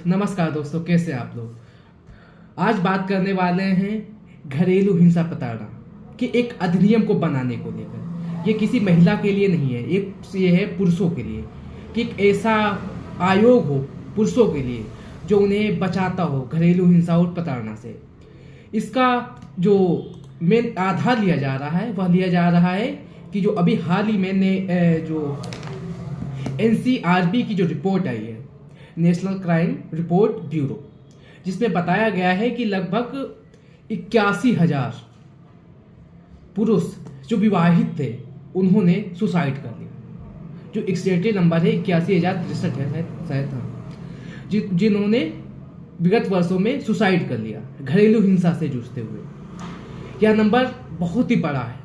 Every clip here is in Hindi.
नमस्कार दोस्तों, कैसे आप लोग। आज बात करने वाले हैं घरेलू हिंसा प्रताड़ना के एक अधिनियम को बनाने को लेकर। ये किसी महिला के लिए नहीं है, ये है पुरुषों के लिए कि एक ऐसा आयोग हो पुरुषों के लिए जो उन्हें बचाता हो घरेलू हिंसा और प्रताड़ना से। इसका जो मेन आधार लिया जा रहा है वह लिया जा रहा है कि जो अभी हाल ही में जो एनसीआरबी की जो रिपोर्ट आई है, नेशनल क्राइम रिपोर्ट ब्यूरो, जिसमें बताया गया है कि लगभग 81,000 पुरुष जो विवाहित थे उन्होंने सुसाइड कर लिया। जो एक्सटेटेड नंबर है 81,063 है शायद, जिन्होंने विगत वर्षों में सुसाइड कर लिया घरेलू हिंसा से जूझते हुए। यह नंबर बहुत ही बड़ा है,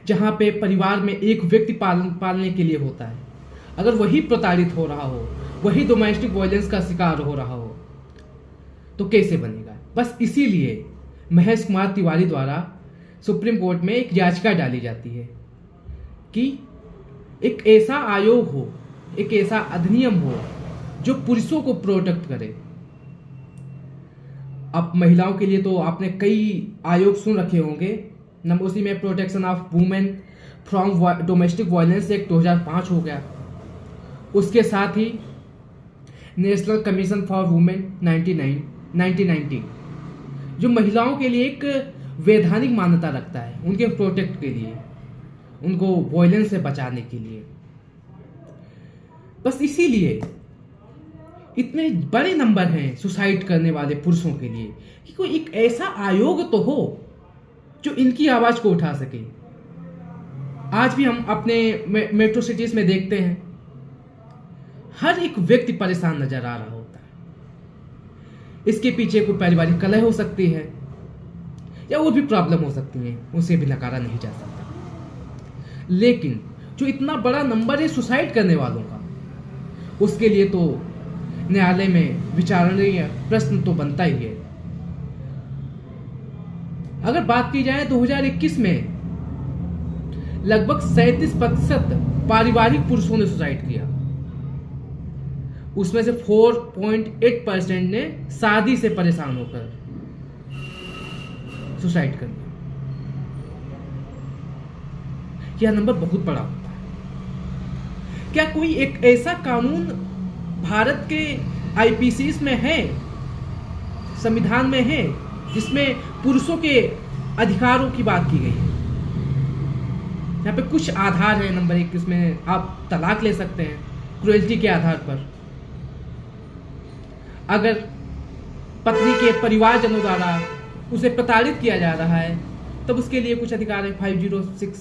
जहां पे परिवार में एक व्यक्ति पालने के लिए होता है। अगर वही प्रताड़ित हो रहा हो, वही डोमेस्टिक वायलेंस का शिकार हो रहा हो, तो कैसे बनेगा। बस इसीलिए महेश कुमार तिवारी द्वारा सुप्रीम कोर्ट में एक याचिका डाली जाती है कि एक ऐसा आयोग हो, एक ऐसा अधिनियम हो जो पुरुषों को प्रोटेक्ट करे। अब महिलाओं के लिए तो आपने कई आयोग सुन रखे होंगे। उसी में protection of women from domestic violence act 2005 हो गया। उसके साथ ही नेशनल कमीशन फॉर वुमेन 1990 जो महिलाओं के लिए एक वैधानिक मान्यता रखता है उनके प्रोटेक्ट के लिए, उनको वायलेंस से बचाने के लिए। बस इसीलिए इतने बड़े नंबर हैं सुसाइड करने वाले पुरुषों के लिए कि कोई एक ऐसा आयोग तो हो जो इनकी आवाज को उठा सके। आज भी हम अपने मेट्रो सिटीज में देखते हैं, हर एक व्यक्ति परेशान नजर आ रहा होता है। इसके पीछे कोई पारिवारिक कलह हो सकती है या और भी प्रॉब्लम हो सकती है, उसे भी नकारा नहीं जा सकता। लेकिन जो इतना बड़ा नंबर है सुसाइड करने वालों का, उसके लिए तो न्यायालय में विचारणीय प्रश्न तो बनता ही है। अगर बात की जाए 2021 में लगभग 37% पारिवारिक पुरुषों ने सुसाइड किया। उसमें से 4.8% ने शादी से परेशान होकर सुसाइड कर लिया। यह नंबर बहुत बड़ा होता है। क्या कोई एक ऐसा कानून भारत के आईपीसी में है, संविधान में है, जिसमें पुरुषों के अधिकारों की बात की गई है? यहाँ पे कुछ आधार है। नंबर 1, इसमें आप तलाक ले सकते हैं क्रुएल्टी के आधार पर। अगर पत्नी के परिवारजनों द्वारा उसे प्रताड़ित किया जा रहा है तब उसके लिए कुछ अधिकार है 506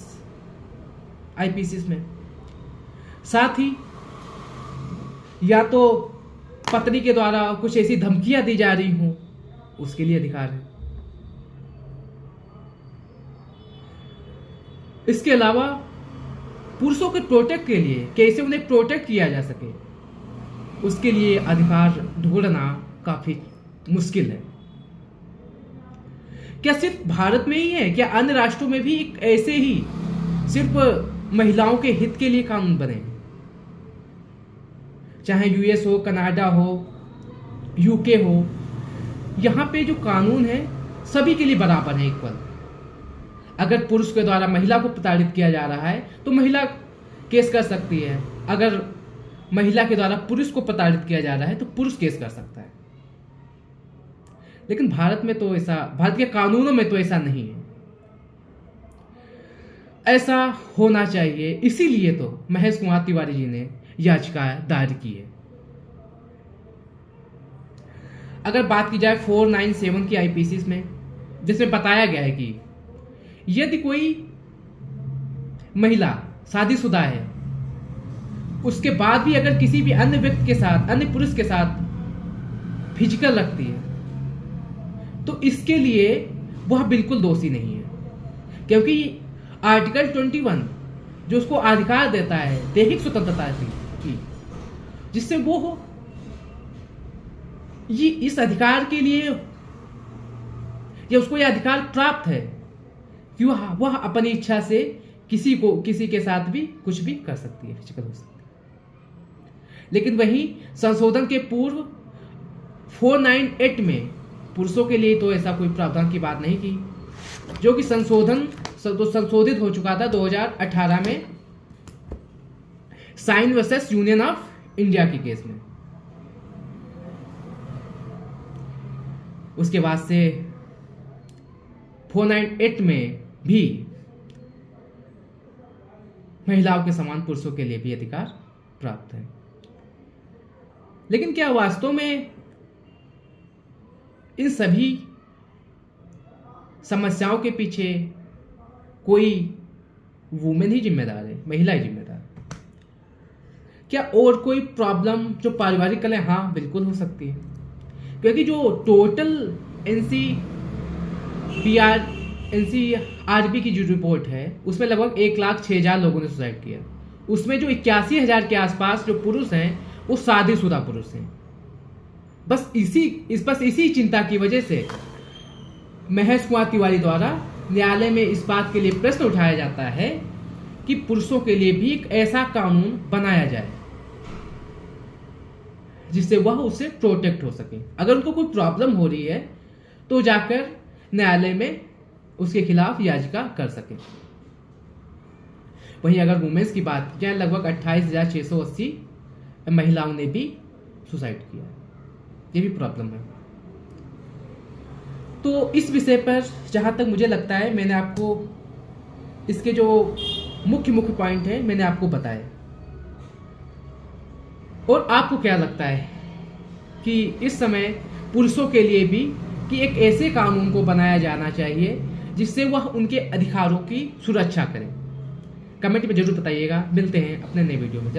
आईपीसी में। साथ ही या तो पत्नी के द्वारा कुछ ऐसी धमकियां दी जा रही हों, उसके लिए अधिकार है। इसके अलावा पुरुषों के प्रोटेक्ट के लिए, कैसे उन्हें प्रोटेक्ट किया जा सके, उसके लिए अधिकार ढूंढना काफी मुश्किल है। क्या सिर्फ भारत में ही है? क्या अन्य राष्ट्रों में भी एक ऐसे ही सिर्फ महिलाओं के हित के लिए कानून बने? चाहे यूएस हो, कनाडा हो, यूके हो, यहां पे जो कानून है सभी के लिए बराबर है, इक्वल। अगर पुरुष के द्वारा महिला को प्रताड़ित किया जा रहा है तो महिला केस कर सकती है। अगर महिला के द्वारा पुरुष को प्रताड़ित किया जा रहा है तो पुरुष केस कर सकता है। लेकिन भारत में तो ऐसा, भारत के कानूनों में तो ऐसा नहीं है। ऐसा होना चाहिए, इसीलिए तो महेश कुमार तिवारी जी ने याचिका दायर की है। अगर बात की जाए 497 की आईपीसी में, जिसमें बताया गया है कि यदि कोई महिला शादीशुदा है, उसके बाद भी अगर किसी भी अन्य व्यक्ति के साथ, अन्य पुरुष के साथ फिजिकल रखती है तो इसके लिए वह बिल्कुल दोषी नहीं है, क्योंकि आर्टिकल 21 जो उसको अधिकार देता है दैहिक स्वतंत्रता की, जिससे वो हो, ये इस अधिकार के लिए या उसको यह अधिकार प्राप्त है कि वह अपनी इच्छा से किसी के साथ भी कुछ भी कर सकती है, फिजिकल हो सकती है। लेकिन वहीं संशोधन के पूर्व 498 में पुरुषों के लिए तो ऐसा कोई प्रावधान की बात नहीं की, जो कि संशोधित हो चुका था 2018 में साइन वर्सेस यूनियन ऑफ इंडिया के केस में। उसके बाद से 498 में भी महिलाओं के समान पुरुषों के लिए भी अधिकार प्राप्त है। लेकिन क्या वास्तव में इन सभी समस्याओं के पीछे कोई वुमेन ही जिम्मेदार है, महिला ही जिम्मेदार? क्या और कोई प्रॉब्लम जो पारिवारिक कलह? हाँ, बिल्कुल हो सकती है, क्योंकि जो टोटल एनसीआरबी की जो रिपोर्ट है उसमें लगभग 1,06,000 लोगों ने सुसाइड किया। उसमें जो 81,000 के आसपास जो पुरुष हैं वो शादीशुदा पुरुष हैं। बस इसी चिंता की वजह से महेश कुमार तिवारी द्वारा न्यायालय में इस बात के लिए प्रश्न उठाया जाता है कि पुरुषों के लिए भी एक ऐसा कानून बनाया जाए जिससे वह उससे प्रोटेक्ट हो सके। अगर उनको कोई प्रॉब्लम हो रही है तो जाकर न्यायालय में उसके खिलाफ याचिका कर सके। वहीं अगर वुमेन्स की बात की जाए, लगभग 28,680 महिलाओं ने भी सुसाइड किया। ये भी प्रॉब्लम है। तो इस विषय पर जहां तक मुझे लगता है मैंने आपको इसके जो मुख्य पॉइंट है मैंने आपको बताया। और आपको क्या लगता है कि इस समय पुरुषों के लिए भी कि एक ऐसे कानून को बनाया जाना चाहिए जिससे वह उनके अधिकारों की सुरक्षा करें? कमेंट में जरूर बताइएगा। मिलते हैं अपने नए वीडियो में।